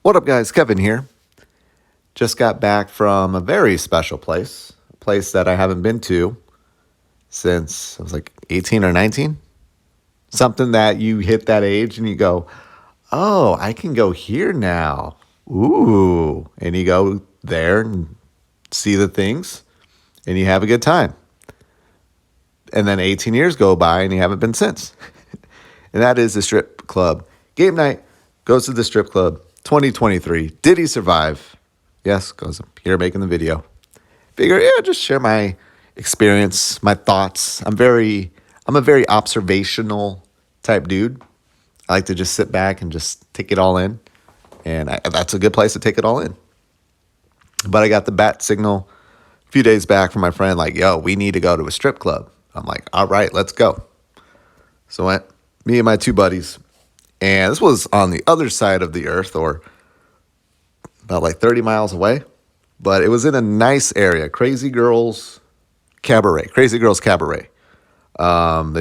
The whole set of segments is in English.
What up, guys? Kevin here. Just got back from a very special place, a place that I haven't been to since I was like 18 or 19. Something that you hit that age and you go, oh, I can go here now. Ooh. And you go there and see the things and you have a good time. And then 18 years go by and you haven't been since. And that is the strip club. Game night goes to the strip club 2023. Did he survive? Yes, because I'm here making the video. Figure, just share my experience, my thoughts. I'm a very observational type dude. I like to just sit back and just take it all in. And that's a good place to take it all in. But I got the bat signal a few days back from my friend, like, yo, we need to go to a strip club. I'm like, all right, let's go. So went, me and my two buddies. And this was on the other side of the earth, or about like 30 miles away. But it was in a nice area, Crazy Girls Cabaret. They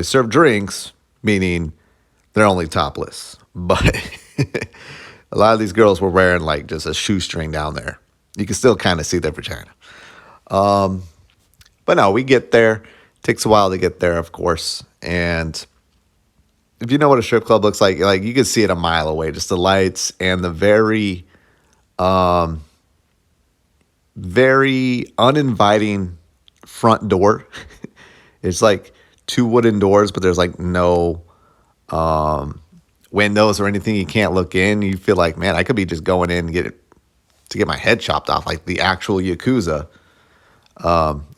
serve drinks, meaning they're only topless. But a lot of these girls were wearing like just a shoestring down there. You can still kind of see their vagina. But no, we get there. Takes a while to get there, of course. And if you know what a strip club looks like you can see it a mile away. Just the lights and the very uninviting front door. It's like two wooden doors, but there's like no windows or anything. You can't look in. You feel like, man, I could be just going in and get my head chopped off. Like the actual Yakuza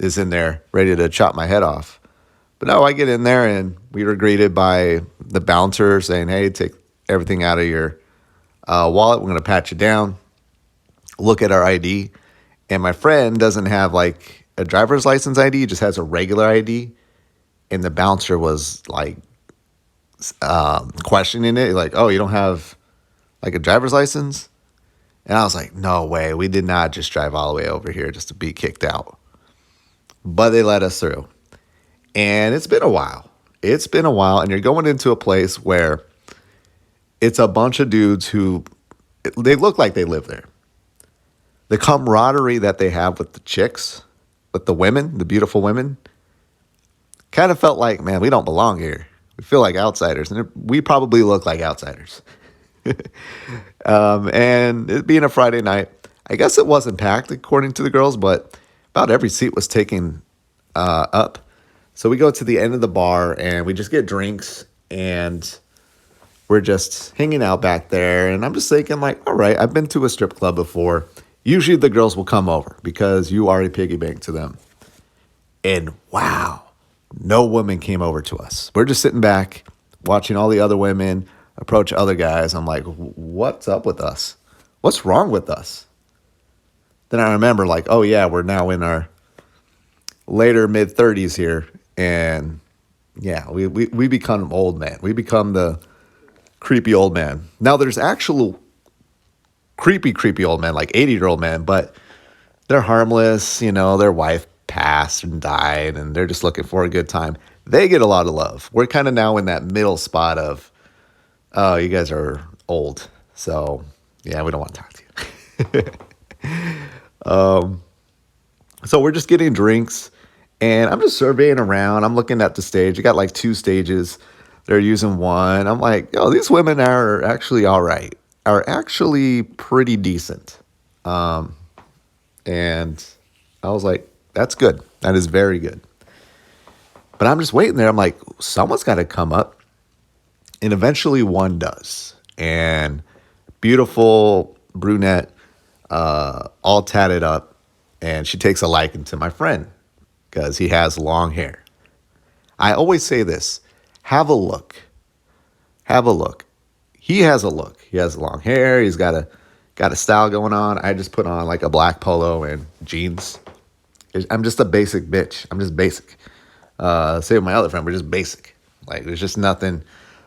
is in there ready to chop my head off. But no, I get in there and we were greeted by the bouncer saying, hey, take everything out of your wallet. We're going to pat you down. Look at our ID. And my friend doesn't have like a driver's license ID. He just has a regular ID. And the bouncer was like questioning it. Like, oh, you don't have like a driver's license? And I was like, no way. We did not just drive all the way over here just to be kicked out. But they let us through. And it's been a while. And you're going into a place where it's a bunch of dudes who, they look like they live there. The camaraderie that they have with the chicks, with the women, the beautiful women, kind of felt like, man, we don't belong here. We feel like outsiders. And we probably look like outsiders. And it being a Friday night, I guess it wasn't packed according to the girls, but about every seat was taken up. So we go to the end of the bar and we just get drinks and we're just hanging out back there. And I'm just thinking like, all right, I've been to a strip club before. Usually the girls will come over because you are a piggy bank to them. And wow, no woman came over to us. We're just sitting back watching all the other women approach other guys. I'm like, what's up with us? What's wrong with us? Then I remember like, oh yeah, we're now in our later mid-30s here. And yeah, we become old man. We become the creepy old man. Now there's actual creepy old men, like 80-year-old men, but they're harmless. You know, their wife passed and died and they're just looking for a good time. They get a lot of love. We're kind of now in that middle spot of, oh, you guys are old. So yeah, we don't want to talk to you. So we're just getting drinks. And I'm just surveying around. I'm looking at the stage. You got like two stages. They're using one. I'm like, oh, these women are actually all right. Are actually pretty decent. And I was like, that's good. That is very good. But I'm just waiting there. I'm like, someone's got to come up. And eventually one does. And beautiful brunette, all tatted up. And she takes a liking to my friend. Because he has long hair. I always say this, have a look. Have a look. He has a look. He has long hair. He's got a style going on. I just put on like a black polo and jeans. I'm just a basic bitch. I'm just basic. Same with my other friend, we're just basic. Like there's just nothing.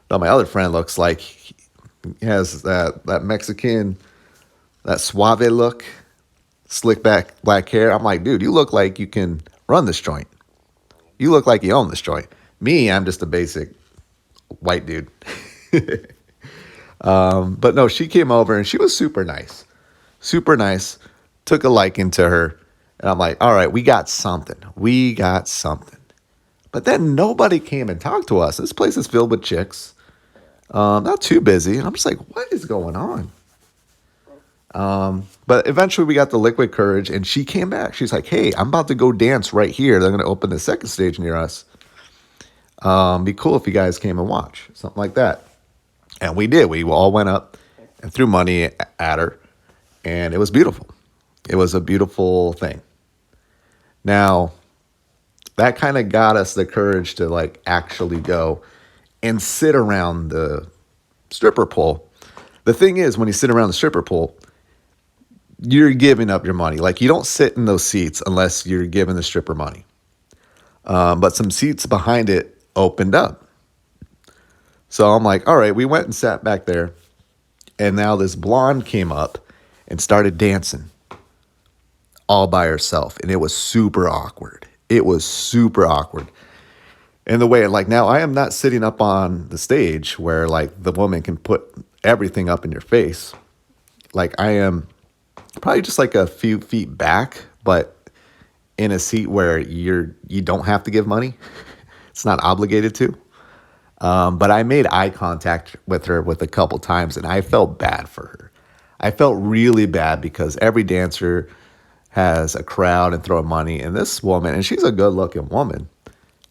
But my other friend looks like he has that Mexican, that suave look, slick back black hair. I'm like, dude, you look like you can run this joint. You look like you own this joint. Me, I'm just a basic white dude. But no, she came over and she was super nice. Super nice. Took a liking to her. And I'm like, all right, we got something. We got something. But then nobody came and talked to us. This place is filled with chicks. Not too busy. And I'm just like, what is going on? But eventually we got the Liquid Courage and she came back. She's like, hey, I'm about to go dance right here. They're going to open the second stage near us. Be cool if you guys came and watch. Something like that. And we did. We all went up and threw money at her. And it was beautiful. It was a beautiful thing. Now, that kind of got us the courage to like actually go and sit around the stripper pole. The thing is, when you sit around the stripper pole, you're giving up your money. Like, you don't sit in those seats unless you're giving the stripper money. But some seats behind it opened up. So I'm like, all right, we went and sat back there. And now this blonde came up and started dancing all by herself. And it was super awkward. It was super awkward. And the way, like, now I am not sitting up on the stage where, like, the woman can put everything up in your face. Like, I am probably just like a few feet back, but in a seat where you don't have to give money. It's not obligated to. But I made eye contact with her with a couple times, and I felt bad for her. I felt really bad because every dancer has a crowd and throwing money, and this woman, and she's a good-looking woman,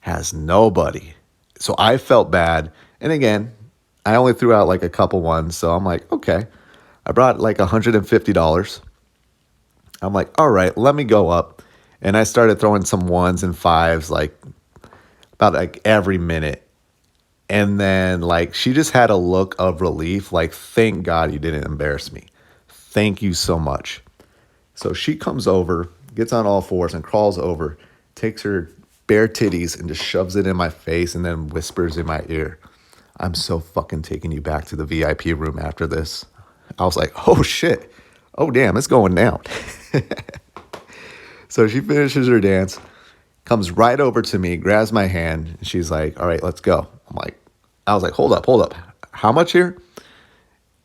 has nobody. So I felt bad. And again, I only threw out like a couple ones, so I'm like, okay. I brought like $150. I'm like, all right, let me go up. And I started throwing some ones and fives like about like every minute. And then like she just had a look of relief, like, thank God you didn't embarrass me. Thank you so much. So she comes over, gets on all fours and crawls over, takes her bare titties and just shoves it in my face and then whispers in my ear, I'm so fucking taking you back to the VIP room after this. I was like, oh shit. Oh damn, it's going down. So she finishes her dance, comes right over to me, grabs my hand, and she's like, all right, let's go. I was like, hold up. How much here?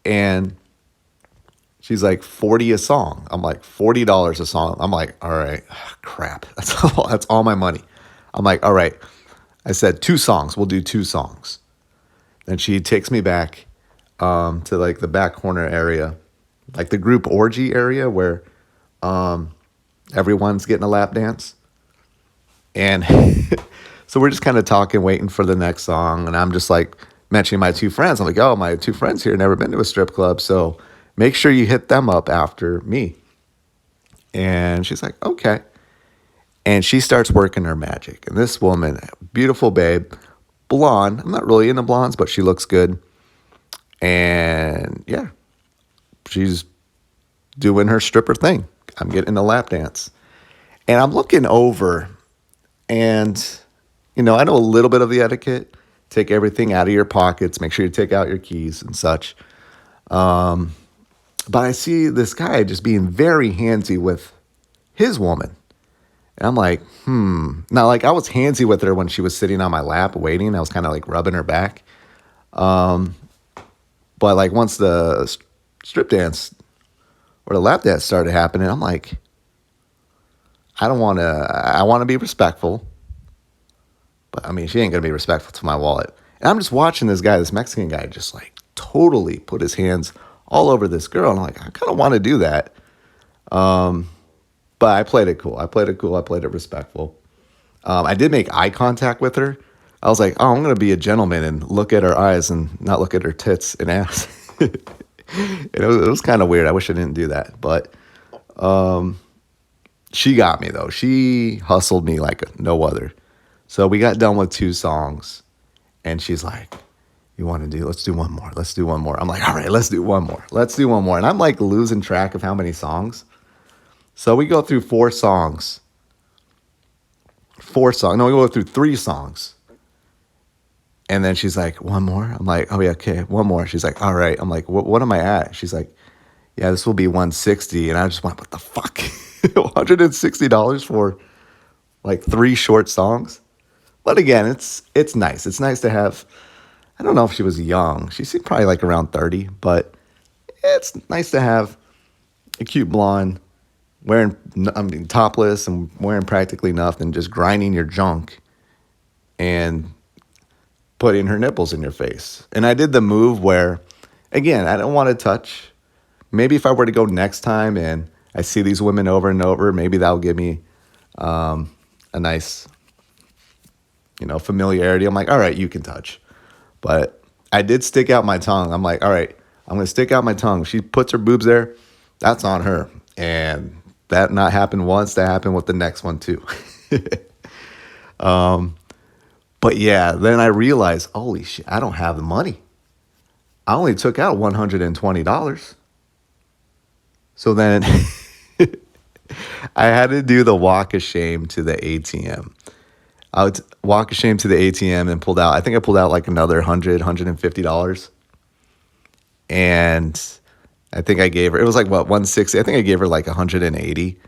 And she's like, 40 a song. I'm like, $40 a song. I'm like, all right, crap. That's all my money. I'm like, all right. I said 2 songs. We'll do 2 songs. Then she takes me back to like the back corner area, like the group orgy area where everyone's getting a lap dance. And so we're just kind of talking, waiting for the next song. And I'm just like mentioning my 2 friends. I'm like, oh, my 2 friends here never been to a strip club. So make sure you hit them up after me. And she's like, okay. And she starts working her magic. And this woman, beautiful babe, blonde. I'm not really into blondes, but she looks good. And yeah, she's doing her stripper thing. I'm getting a lap dance. And I'm looking over and, you know, I know a little bit of the etiquette. Take everything out of your pockets. Make sure you take out your keys and such. But I see this guy just being very handsy with his woman. And I'm like, Now, like, I was handsy with her when she was sitting on my lap waiting. I was kind of like rubbing her back. But like once the strip dance or the lap dance started happening, I'm like, I want to be respectful. But I mean, she ain't going to be respectful to my wallet. And I'm just watching this guy, this Mexican guy, just like totally put his hands all over this girl. And I'm like, I kind of want to do that. But I played it cool. I played it respectful. I did make eye contact with her. I was like, oh, I'm going to be a gentleman and look at her eyes and not look at her tits and ass. It was kind of weird. I wish I didn't do that. But she got me, though. She hustled me like no other. So we got done with 2 songs. And she's like, let's do one more. Let's do one more. I'm like, all right, let's do one more. And I'm like losing track of how many songs. So we go through 4 songs. No, we go through 3 songs. And then she's like, one more? I'm like, oh yeah, okay, one more. She's like, all right. I'm like, what am I at? She's like, yeah, this will be $160. And I just went, what the fuck? $160 for like 3 short songs? But again, it's nice. It's nice to have I don't know if she was young. She seemed probably like around 30, but it's nice to have a cute blonde wearing, I mean, topless and wearing practically nothing, just grinding your junk and putting her nipples in your face. And I did the move where, again, I don't want to touch. Maybe if I were to go next time and I see these women over and over, maybe that'll give me a nice, familiarity. I'm like, all right, you can touch. But I did stick out my tongue. I'm like, all right, I'm going to stick out my tongue. If she puts her boobs there, that's on her. And that not happened once, that happened with the next one too. But yeah, then I realized, holy shit, I don't have the money. I only took out $120. So then I had to do the walk of shame to the ATM. I would walk of shame to the ATM and pulled out, I think I pulled out like another $150. And I think I gave her, it was like what, 160? I think I gave her like 180.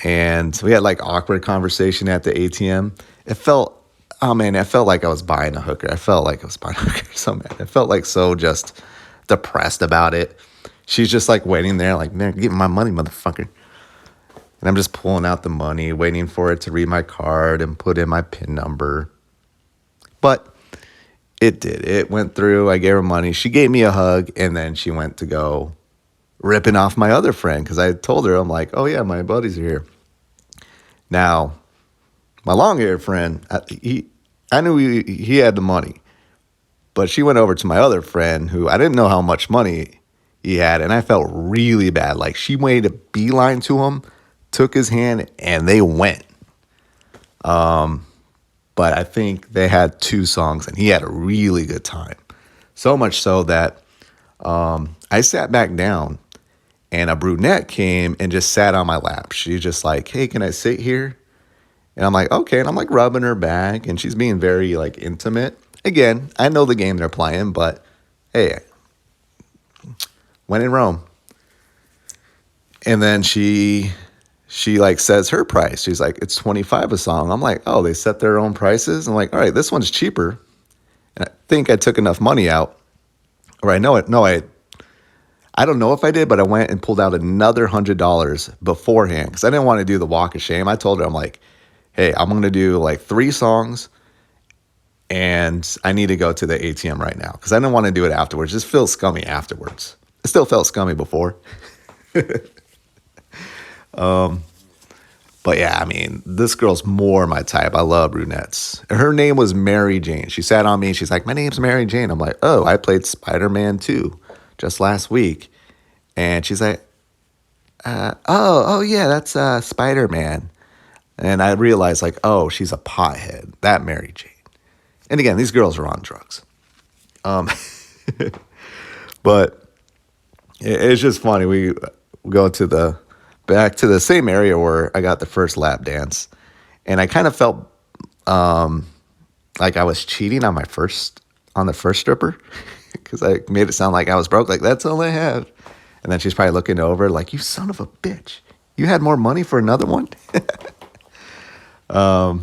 And we had like awkward conversation at the ATM. It felt like I was buying a hooker. I felt like I was buying a hooker so bad. I felt like so just depressed about it. She's just like waiting there like, man, give me my money, motherfucker. And I'm just pulling out the money, waiting for it to read my card and put in my PIN number. But it did. It went through. I gave her money. She gave me a hug, and then she went to go ripping off my other friend because I told her, I'm like, oh, yeah, my buddies are here. Now, my long-haired friend, I knew he had the money. But she went over to my other friend who I didn't know how much money he had, and I felt really bad. Like, she made a beeline to him, took his hand, and they went. But I think they had 2 songs, and he had a really good time. So much so that I sat back down, and a brunette came and just sat on my lap. She's just like, hey, can I sit here? And I'm like, okay. And I'm like rubbing her back, and she's being very like intimate. Again, I know the game they're playing, but hey, when in Rome. And then she like says her price. She's like, it's $25 a song. I'm like, oh, they set their own prices? I'm like, all right, this one's cheaper. And I think I took enough money out. Or I know it. No, I don't know if I did, but I went and pulled out another $100 beforehand because I didn't want to do the walk of shame. I told her, I'm like, hey, I'm going to do like 3 songs and I need to go to the ATM right now because I didn't want to do it afterwards. It just feels scummy afterwards. It still felt scummy before. But yeah, I mean, this girl's more my type. I love brunettes. Her name was Mary Jane. She sat on me and she's like, my name's Mary Jane. I'm like, oh, I played Spider-Man 2 just last week. And she's like, oh yeah, that's Spider-Man. And I realized like, oh, she's a pothead. That Mary Jane. And again, these girls are on drugs. But it's just funny. We go to back to the same area where I got the first lap dance. And I kind of felt like I was cheating on the first stripper because I made it sound like I was broke. Like, that's all I have. And then she's probably looking over like, you son of a bitch. You had more money for another one? But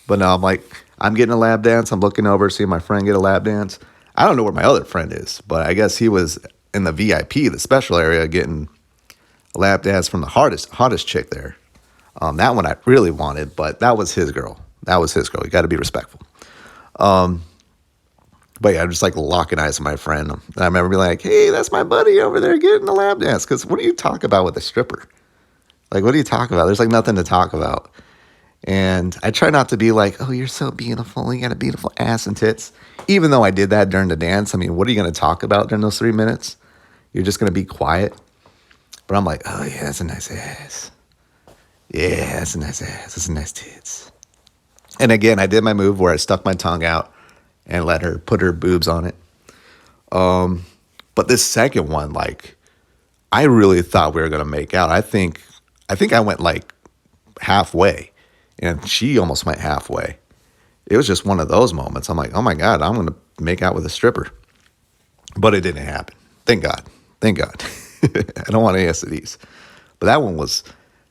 no, I'm like, I'm getting a lap dance. I'm looking over, seeing my friend get a lap dance. I don't know where my other friend is, but I guess he was in the VIP, the special area, getting a lap dance from the hottest chick there. That one I really wanted, but that was his girl. You got to be respectful. But yeah, I'm just like locking eyes with my friend. And I remember being like, hey, that's my buddy over there getting a lap dance. Because what do you talk about with a stripper? Like, what do you talk about? There's like nothing to talk about. And I try not to be like, oh, you're so beautiful. You got a beautiful ass and tits. Even though I did that during the dance. I mean, what are you going to talk about during those 3 minutes? You're just going to be quiet. But I'm like, oh, yeah, that's a nice ass. Yeah, that's a nice ass. That's a nice tits. And again, I did my move where I stuck my tongue out and let her put her boobs on it. But this second one, like, I really thought we were going to make out. I think I went like halfway. And she almost went halfway. It was just one of those moments. I'm like, oh my God, I'm going to make out with a stripper. But it didn't happen. Thank God. I don't want any STDs. But that one was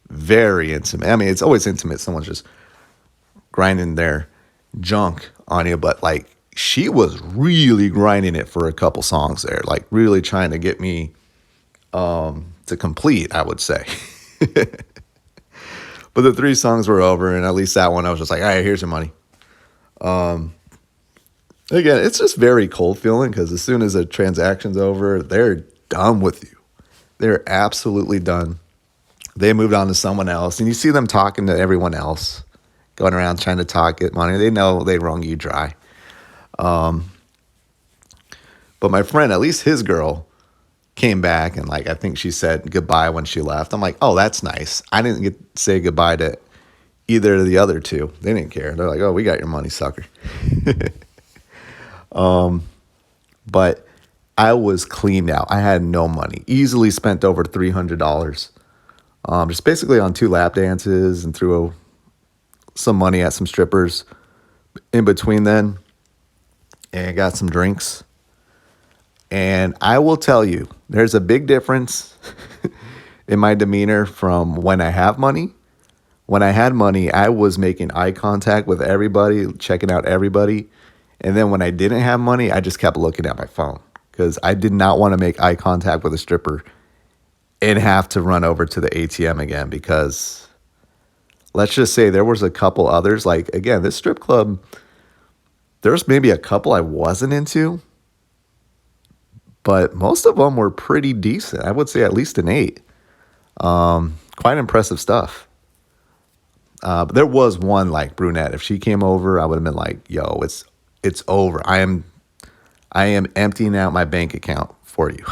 very intimate. I mean, it's always intimate. Someone's just grinding their junk on you. But like, she was really grinding it for a couple songs there, like really trying to get me to complete, I would say. But the three songs were over, and at least that one I was just like, all right, here's your money. Again, it's just very cold feeling because as soon as a transaction's over, they're done with you. They're absolutely done. They moved on to someone else, and you see them talking to everyone else, going around trying to talk, get money. They know they wrung you dry. But my friend, at least his girl, came back and like I think she said goodbye when she left. I'm like, oh, that's nice. I didn't get to say goodbye to either of the other two. They didn't care. They're like, oh, we got your money, sucker. But I was cleaned out. I had no money. Easily spent over $300. Just basically on 2 lap dances and threw some money at some strippers in between then, and got some drinks. And I will tell you, there's a big difference in my demeanor from when I have money. When I had money, I was making eye contact with everybody, checking out everybody. And then when I didn't have money, I just kept looking at my phone because I did not want to make eye contact with a stripper and have to run over to the ATM again, because let's just say there was a couple others. Like, again, this strip club, there's maybe a couple I wasn't into, but most of them were pretty decent. I would say at least an 8. Quite impressive stuff. But there was one like brunette. If she came over, I would have been like, yo, it's over. I am emptying out my bank account for you.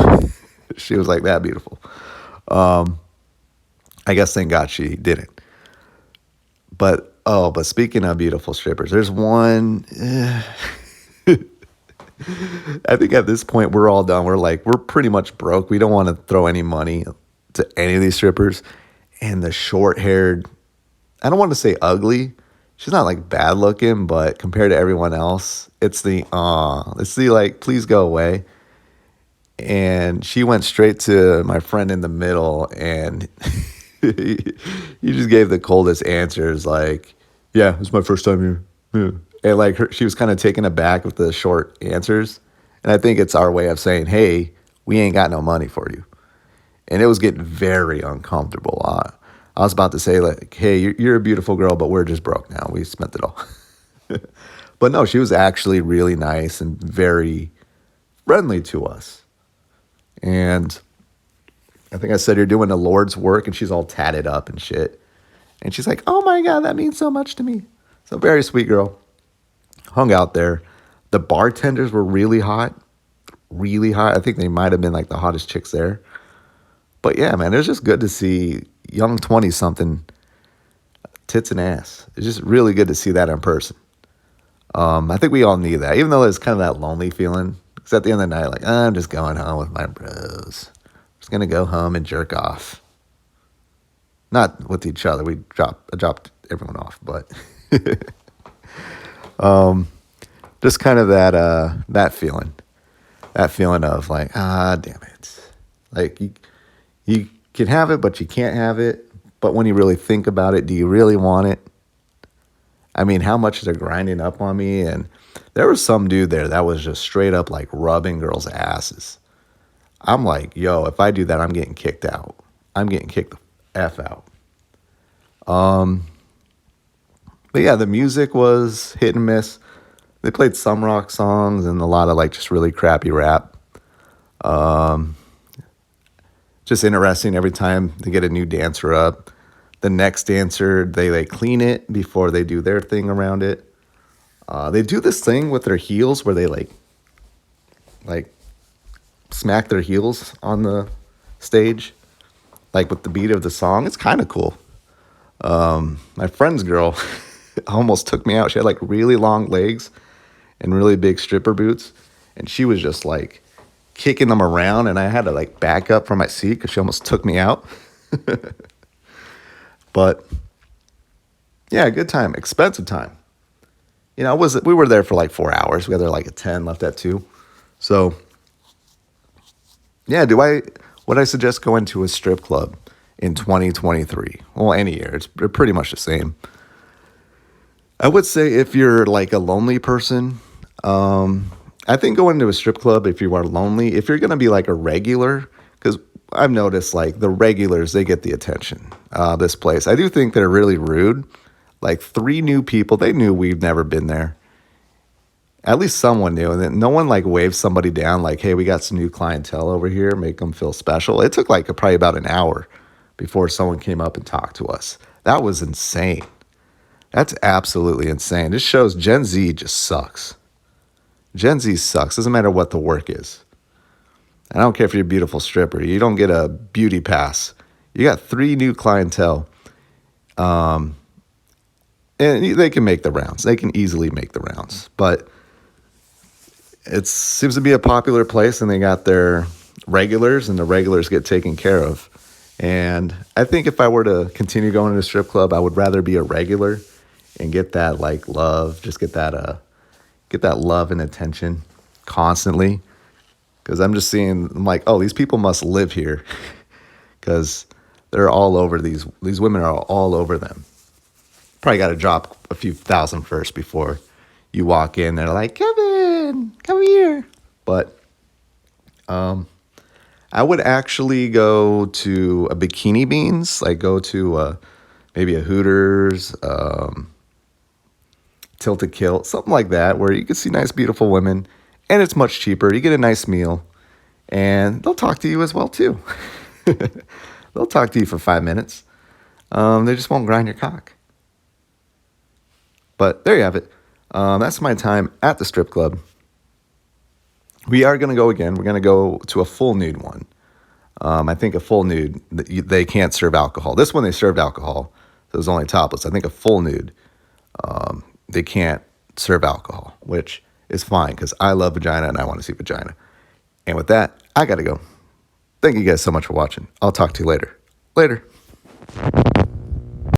She was like that beautiful. I guess thank God she didn't. But speaking of beautiful strippers, there's one. I think at this point we're all done. We're pretty much broke. We don't want to throw any money to any of these strippers. And the short-haired, I don't want to say ugly. She's not like bad looking, but compared to everyone else, it's the like, please go away. And she went straight to my friend in the middle, and he just gave the coldest answers, like, yeah, it's my first time here. Yeah. And like she was kind of taken aback with the short answers. And I think it's our way of saying, hey, we ain't got no money for you. And it was getting very uncomfortable. I was about to say, like, hey, you're a beautiful girl, but we're just broke now. We spent it all. But no, she was actually really nice and very friendly to us. And I think I said, you're doing the Lord's work, and she's all tatted up and shit. And she's like, oh my God, that means so much to me. So very sweet girl. Hung out there. The bartenders were really hot. Really hot. I think they might have been like the hottest chicks there. But yeah, man, it was just good to see young 20-something tits and ass. It's just really good to see that in person. I think we all need that, even though it's kind of that lonely feeling. Because at the end of the night, like, I'm just going home with my bros. Just going to go home and jerk off. Not with each other. I dropped everyone off, but just kind of that feeling. That feeling of like, damn it. Like, you can have it, but you can't have it. But when you really think about it, do you really want it? I mean, how much they're grinding up on me. And there was some dude there that was just straight up like rubbing girls' asses. I'm like, yo, if I do that, I'm getting kicked out. I'm getting kicked the F out. But yeah, the music was hit and miss. They played some rock songs and a lot of like just really crappy rap. Just interesting every time they get a new dancer up. The next dancer, they clean it before they do their thing around it. They do this thing with their heels where they like smack their heels on the stage, like with the beat of the song. It's kind of cool. My friend's girl almost took me out. She had like really long legs and really big stripper boots, and she was just like kicking them around, and I had to like back up from my seat because she almost took me out. But yeah, good time, expensive time. You know, we were there for like 4 hours. We had there like at 10, left at 2. So yeah, would I suggest going to a strip club in 2023? Well, any year. It's pretty much the same. I would say if you're like a lonely person, I think going to a strip club if you are lonely, if you're gonna be like a regular, because I've noticed like the regulars they get the attention. This place, I do think they're really rude. Like three new people, they knew we've never been there. At least someone knew, and then no one like waved somebody down like, "Hey, we got some new clientele over here, make them feel special." It took like probably about an hour before someone came up and talked to us. That was insane. That's absolutely insane. This shows Gen Z just sucks. Gen Z sucks. Doesn't matter what the work is. I don't care if you're a beautiful stripper. You don't get a beauty pass. You got three new clientele, and they can make the rounds. They can easily make the rounds. But it seems to be a popular place, and they got their regulars, and the regulars get taken care of. And I think if I were to continue going to a strip club, I would rather be a regular and get that like love, just get that love and attention constantly. Because I'm just seeing, I'm like, oh, these people must live here, because they're all over these women are all over them. Probably got to drop a few thousand first before you walk in. They're like, Kevin, come here. But I would actually go to a Bikini Beans, like go to maybe a Hooters, Tilted Kilt, something like that, where you can see nice, beautiful women, and it's much cheaper. You get a nice meal, and they'll talk to you as well too. They'll talk to you for 5 minutes. They just won't grind your cock. But there you have it. That's my time at the strip club. We are going to go again. We're going to go to a full nude one. I think a full nude, they can't serve alcohol. This one they served alcohol, so it was only topless. I think a full nude, they can't serve alcohol, which is fine because I love vagina and I want to see vagina. And with that, I got to go. Thank you guys so much for watching. I'll talk to you later. Later.